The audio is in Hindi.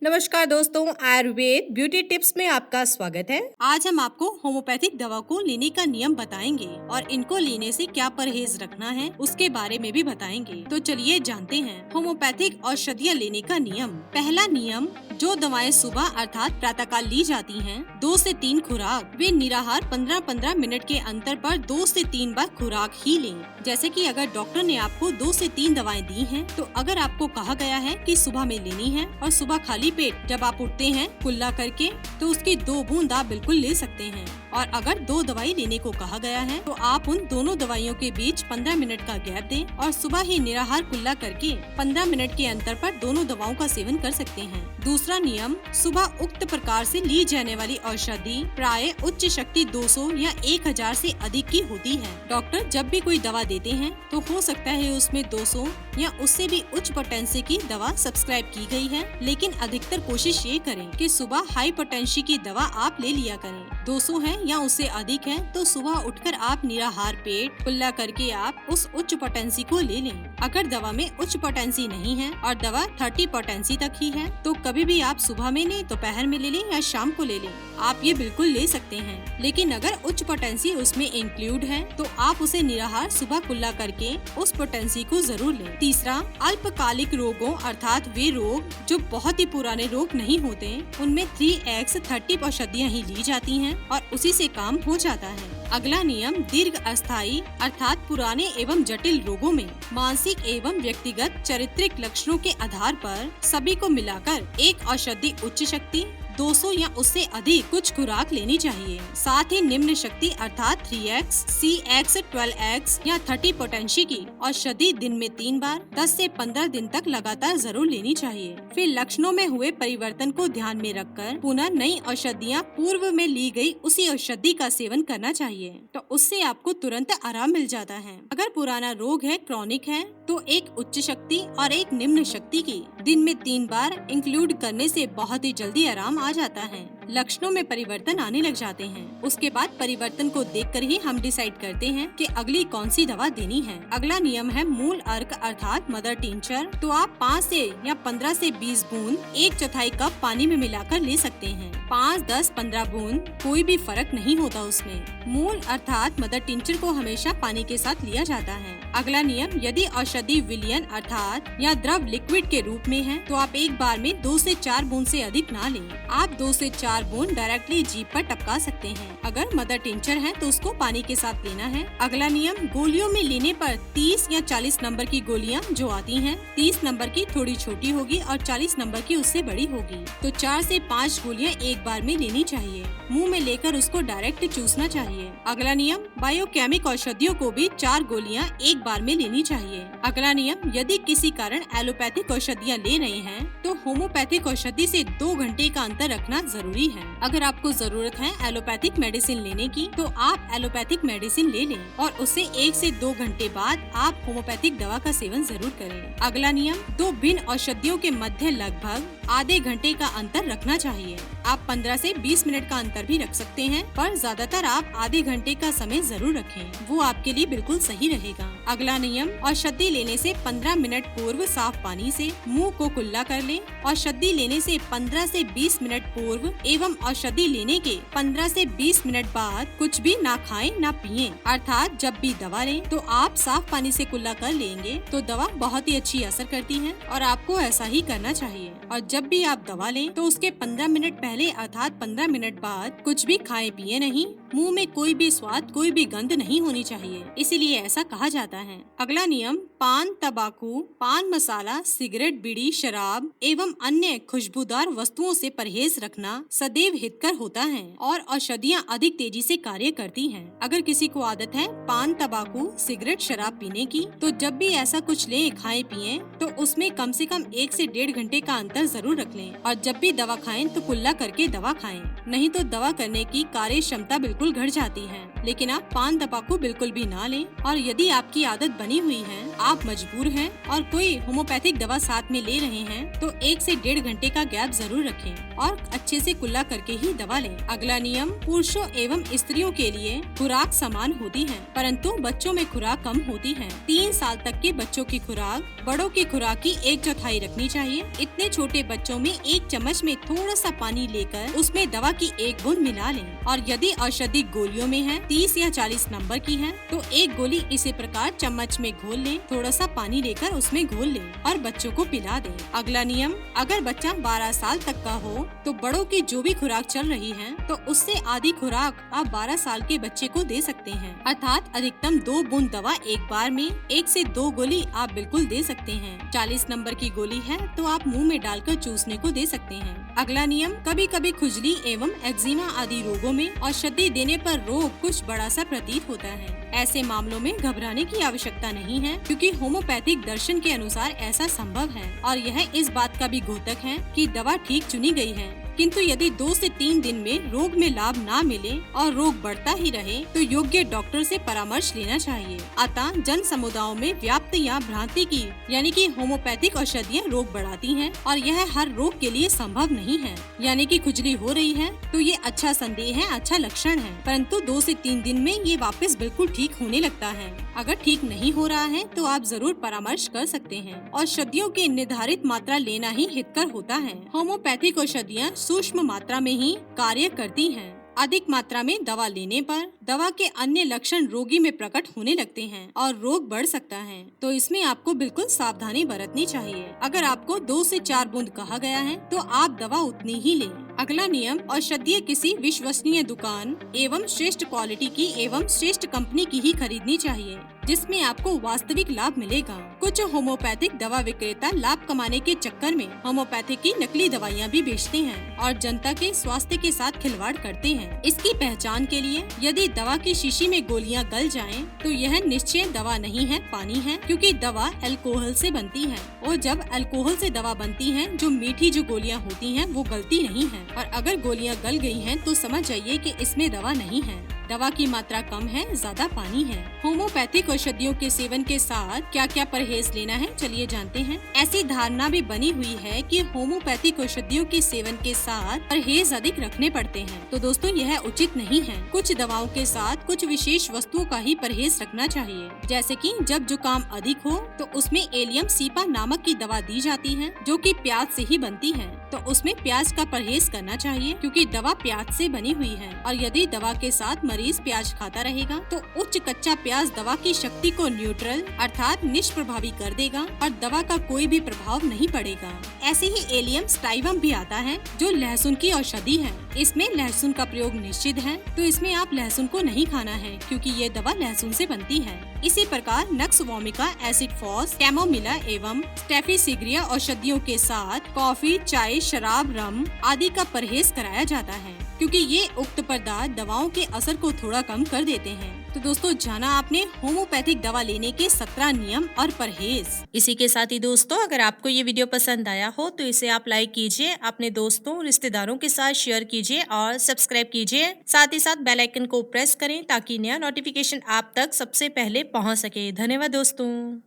नमस्कार दोस्तों, आयुर्वेद ब्यूटी टिप्स में आपका स्वागत है। आज हम आपको होम्योपैथिक दवा को लेने का नियम बताएंगे और इनको लेने से क्या परहेज रखना है उसके बारे में भी बताएंगे। तो चलिए जानते हैं होम्योपैथिक औषधियाँ लेने का नियम। पहला नियम, जो दवाएं सुबह अर्थात प्रातःकाल ली जाती हैं, 2 से 3 खुराक वे निराहार 15-15 मिनट के अंतर पर 2 से 3 बार खुराक ही लें। जैसे कि अगर डॉक्टर ने आपको 2 से 3 दवाएं दी हैं, तो अगर आपको कहा गया है कि सुबह में लेनी है और सुबह खाली पेट जब आप उठते हैं कुल्ला करके, तो उसकी 2 बूंद आप बिल्कुल ले सकते हैं। और अगर 2 दवाई लेने को कहा गया है, तो आप उन दोनों दवाइयों के बीच 15 मिनट का गैप दें और सुबह ही निराहार कुल्ला करके 15 मिनट के अंतर पर दोनों दवाओं का सेवन कर सकते हैं। दूसरा नियम, सुबह उक्त प्रकार से ली जाने वाली औषधि प्राय उच्च शक्ति 200 या 1000 से अधिक की होती है। डॉक्टर जब भी कोई दवा देते हैं, तो हो सकता है उसमें 200 या उससे भी उच्च पोटेंसी की दवा सब्सक्राइब की गई है, लेकिन अधिकतर कोशिश ये करें कि सुबह हाई पोटेंसी की दवा आप ले लिया करें। 200 है या उससे अधिक है, तो सुबह उठकर आप निराहार पेट कुल्ला करके आप उस उच्च पोटेंसी को ले लें। अगर दवा में उच्च पोटेंसी नहीं है और दवा 30 पोटेंसी तक ही है, तो कभी भी आप सुबह में लें, दोपहर में ले लें या शाम को ले लें, आप ये बिल्कुल ले सकते हैं। लेकिन अगर उच्च पोटेंसी उसमें इंक्लूड है, तो आप उसे निराहार सुबह कुल्ला करके उस पोटेंसी को जरूर लें। तीसरा, अल्पकालिक रोगों अर्थात वे रोग जो बहुत ही पुराने रोग नहीं होते, उनमें 3x30 औषधियाँ ही ली जाती हैं और उसी से काम हो जाता है। अगला नियम, दीर्घ अस्थायी अर्थात पुराने एवं जटिल रोगों में मानसिक एवं व्यक्तिगत चारित्रिक लक्षणों के आधार पर सभी को मिलाकर एक औषधि उच्च शक्ति 200 या उससे अधिक कुछ खुराक लेनी चाहिए। साथ ही निम्न शक्ति अर्थात 3x, CX, 12x या 30 पोटेंसी की औषधि दिन में 3 बार 10 से 15 दिन तक लगातार जरूर लेनी चाहिए। फिर लक्षणों में हुए परिवर्तन को ध्यान में रखकर पुनः नई औषधियाँ पूर्व में ली गई उसी औषधि का सेवन करना चाहिए, तो उससे आपको तुरंत आराम मिल जाता है। अगर पुराना रोग है, क्रॉनिक है, तो एक उच्च शक्ति और एक निम्न शक्ति की दिन में 3 बार इंक्लूड करने से बहुत ही जल्दी आराम आ जाता है। लक्षणों में परिवर्तन आने लग जाते हैं। उसके बाद परिवर्तन को देखकर ही हम डिसाइड करते हैं कि अगली कौन सी दवा देनी है। अगला नियम है मूल अर्क अर्थात मदर टिंचर। तो आप 5 से या 15 से 20 बूंद 1/4 कप पानी में मिलाकर ले सकते हैं। 5, 10, 15 बूंद कोई भी फर्क नहीं होता उसमें। मूल अर्थात मदर टिंचर को हमेशा पानी के साथ लिया जाता है। अगला नियम, यदि औषधि विलयन अर्थात या द्रव लिक्विड के रूप में है, तो आप एक बार में 2 से 4 बूंद से अधिक ना लें। आप 2 से 4 बूंद डायरेक्टली जीभ पर टपका सकते हैं। अगर मदर टिंचर है, तो उसको पानी के साथ लेना है। अगला नियम, गोलियों में लेने पर 30 या 40 नंबर की गोलियां जो आती हैं, 30 नंबर की थोड़ी छोटी होगी और 40 नंबर की उससे बड़ी होगी। तो 4 से 5 गोलियां एक बार में लेनी चाहिए। मुंह में लेकर उसको डायरेक्ट चूसना चाहिए। अगला नियम, बायोकेमिक औषधियों को भी 4 गोलियां एक बार में लेनी चाहिए। अगला नियम, यदि किसी कारण एलोपैथिक औषधियाँ ले रहे हैं, तो होम्योपैथिक औषधि से 2 घंटे का अंतर रखना जरूरी है। अगर आपको जरूरत है एलोपैथिक मेडिसिन लेने की, तो आप एलोपैथिक मेडिसिन ले लें और उससे 1 से 2 घंटे बाद आप होम्योपैथिक दवा का सेवन जरूर करें। अगला नियम, 2 भिन्न औषधियों के मध्य लगभग आधे घंटे का अंतर रखना चाहिए। आप 15 से 20 मिनट का अंतर भी रख सकते हैं, पर ज्यादातर आप आधे घंटे का समय जरूर रखें, वो आपके लिए बिल्कुल सही रहेगा। अगला नियम, औषधि लेने से 15 मिनट पूर्व साफ पानी से मुंह को कुल्ला कर लें। औषधि लेने से 15 से 20 मिनट पूर्व एवं औषधि लेने के 15 से 20 मिनट बाद कुछ भी ना खाएं ना पिएं। अर्थात जब भी दवा लें, तो आप साफ पानी से कुल्ला कर लेंगे, तो दवा बहुत ही अच्छी असर करती है और आपको ऐसा ही करना चाहिए। और जब भी आप दवा लें, तो उसके 15 मिनट पहले अर्थात 15 मिनट बाद कुछ भी खाए पिए नहीं। मुंह में कोई भी स्वाद, कोई भी गंध नहीं होनी चाहिए, इसीलिए ऐसा कहा जाता है। अगला नियम, पान, तंबाकू, पान मसाला, सिगरेट, बीड़ी, शराब एवं अन्य खुशबूदार वस्तुओं से परहेज रखना सदैव हितकर होता है और औषधियाँ अधिक तेजी से कार्य करती हैं। अगर किसी को आदत है पान, तंबाकू, सिगरेट, शराब पीने की, तो जब भी ऐसा कुछ ले खाए पिए, तो उसमें कम से कम 1 से 1.5 घंटे का अंतर जरूर रख लें। और जब भी दवा खाएं, तो कुल्ला करके दवा खाएं, नहीं तो दवा करने की कार्य क्षमता बिल्कुल घट जाती है। लेकिन आप पान तंबाकू बिल्कुल भी ना लें। और यदि आपकी आदत बनी हुई है, आप मजबूर हैं और कोई होम्योपैथिक दवा साथ में ले रहे हैं, तो 1 से 1.5 घंटे का गैप जरूर रखें और अच्छे से कुल्ला करके ही दवा लें। अगला नियम, पुरुषों एवं स्त्रियों के लिए खुराक समान होती है, परंतु बच्चों में खुराक कम होती है। 3 साल तक के बच्चों की खुराक बड़ों की खुराक की 1/4 रखनी चाहिए। इतने छोटे बच्चों में 1 चम्मच में थोड़ा सा पानी लेकर उसमें दवा की 1 बूंद मिला लें। और यदि औषधि गोलियों में है, 30 या 40 नंबर की है, तो 1 गोली इसी प्रकार चम्मच में घोल लें, थोड़ा सा पानी लेकर उसमें घोल लें और बच्चों को पिला दें। अगला नियम, अगर बच्चा 12 साल तक का हो तो बड़ों की जो भी खुराक चल रही है, तो उससे आधी खुराक आप 12 साल के बच्चे को दे सकते हैं। अर्थात अधिकतम 2 बूंद दवा एक बार में, 1 से 2 गोली आप बिल्कुल दे सकते हैं। 40 नंबर की गोली है तो आप मुंह में डालकर चूसने को दे सकते हैं। अगला नियम, कभी कभी खुजली एवं एक्जिमा आदि रोगों में औषधि देने पर रोग कुछ बड़ा सा प्रतीत होता है। ऐसे मामलों में घबराने की आवश्यकता नहीं है, क्योंकि होम्योपैथिक दर्शन के अनुसार ऐसा संभव है और यह इस बात का भी द्योतक है कि दवा ठीक चुनी गई है। किंतु यदि 2 से 3 दिन में रोग में लाभ ना मिले और रोग बढ़ता ही रहे, तो योग्य डॉक्टर से परामर्श लेना चाहिए। अतः जन समुदायों में व्याप्त या भ्रांति की यानी कि होम्योपैथिक औषधियाँ रोग बढ़ाती हैं और यह हर रोग के लिए संभव नहीं है। यानी कि खुजली हो रही है तो ये अच्छा संदेह है, अच्छा लक्षण है, परंतु 2 से 3 दिन में ये वापस बिल्कुल ठीक होने लगता है। अगर ठीक नहीं हो रहा है तो आप जरूर परामर्श कर सकते हैं। औषधियों की निर्धारित मात्रा लेना ही हितकर होता है। होम्योपैथिक औषधियाँ सूक्ष्म मात्रा में ही कार्य करती हैं। अधिक मात्रा में दवा लेने पर दवा के अन्य लक्षण रोगी में प्रकट होने लगते हैं और रोग बढ़ सकता है, तो इसमें आपको बिल्कुल सावधानी बरतनी चाहिए। अगर आपको 2 से 4 बूंद कहा गया है तो आप दवा उतनी ही लें। अगला नियम, औषधीय किसी विश्वसनीय दुकान एवं श्रेष्ठ क्वालिटी की एवं श्रेष्ठ कंपनी की ही खरीदनी चाहिए, जिसमें आपको वास्तविक लाभ मिलेगा। कुछ होम्योपैथिक दवा विक्रेता लाभ कमाने के चक्कर में होम्योपैथिक की नकली दवाइयाँ भी बेचते हैं और जनता के स्वास्थ्य के साथ खिलवाड़ करते हैं। इसकी पहचान के लिए यदि दवा की शीशी में गोलियां गल जाएं, तो यह निश्चय दवा नहीं है, पानी है, क्योंकि दवा अल्कोहल से बनती है और जब अल्कोहल से दवा बनती है, जो मीठी जो गोलियां होती हैं वो गलती नहीं है, और अगर गोलियां गल गई हैं तो समझ जाइए कि इसमें दवा नहीं है। दवा की मात्रा कम है, ज्यादा पानी है। होम्योपैथिक औषधियों के सेवन के साथ क्या क्या परहेज लेना है, चलिए जानते हैं। ऐसी धारणा भी बनी हुई है कि होम्योपैथिक औषधियों के सेवन के साथ परहेज अधिक रखने पड़ते हैं, तो दोस्तों यह उचित नहीं है। कुछ दवाओं के साथ कुछ विशेष वस्तुओं का ही परहेज रखना चाहिए। जैसे कि जब जुकाम अधिक हो तो उसमें एलियम सीपा नामक की दवा दी जाती है, जो कि प्याज से ही बनती है, तो उसमें प्याज का परहेज करना चाहिए, क्योंकि दवा प्याज से बनी हुई है। और यदि दवा के साथ मरीज प्याज खाता रहेगा तो उच्च कच्चा प्याज दवा की शक्ति को न्यूट्रल अर्थात निष्प्रभावी कर देगा और दवा का कोई भी प्रभाव नहीं पड़ेगा। ऐसे ही एलियम स्टाइवम भी आता है, जो लहसुन की औषधि है। इसमें लहसुन का प्रयोग निश्चित है, तो इसमें आप लहसुन को नहीं खाना है, क्योंकि ये दवा लहसुन से बनती है। इसी प्रकार nux vomica, acid phos, chamomilla एवं स्टेफिसिग्रिया औषधियों के साथ कॉफी, चाय, शराब, रम आदि का परहेज कराया जाता है, क्योंकि ये उक्त पदार्थ दवाओं के असर को थोड़ा कम कर देते हैं। तो दोस्तों, जाना आपने होम्योपैथिक दवा लेने के 17 नियम और परहेज। इसी के साथ ही दोस्तों, अगर आपको ये वीडियो पसंद आया हो तो इसे आप लाइक कीजिए, अपने दोस्तों रिश्तेदारों के साथ शेयर कीजिए और सब्सक्राइब कीजिए। साथ ही साथ बेल आइकन को प्रेस करें ताकि नया नोटिफिकेशन आप तक सबसे पहले पहुंच सके। धन्यवाद दोस्तों।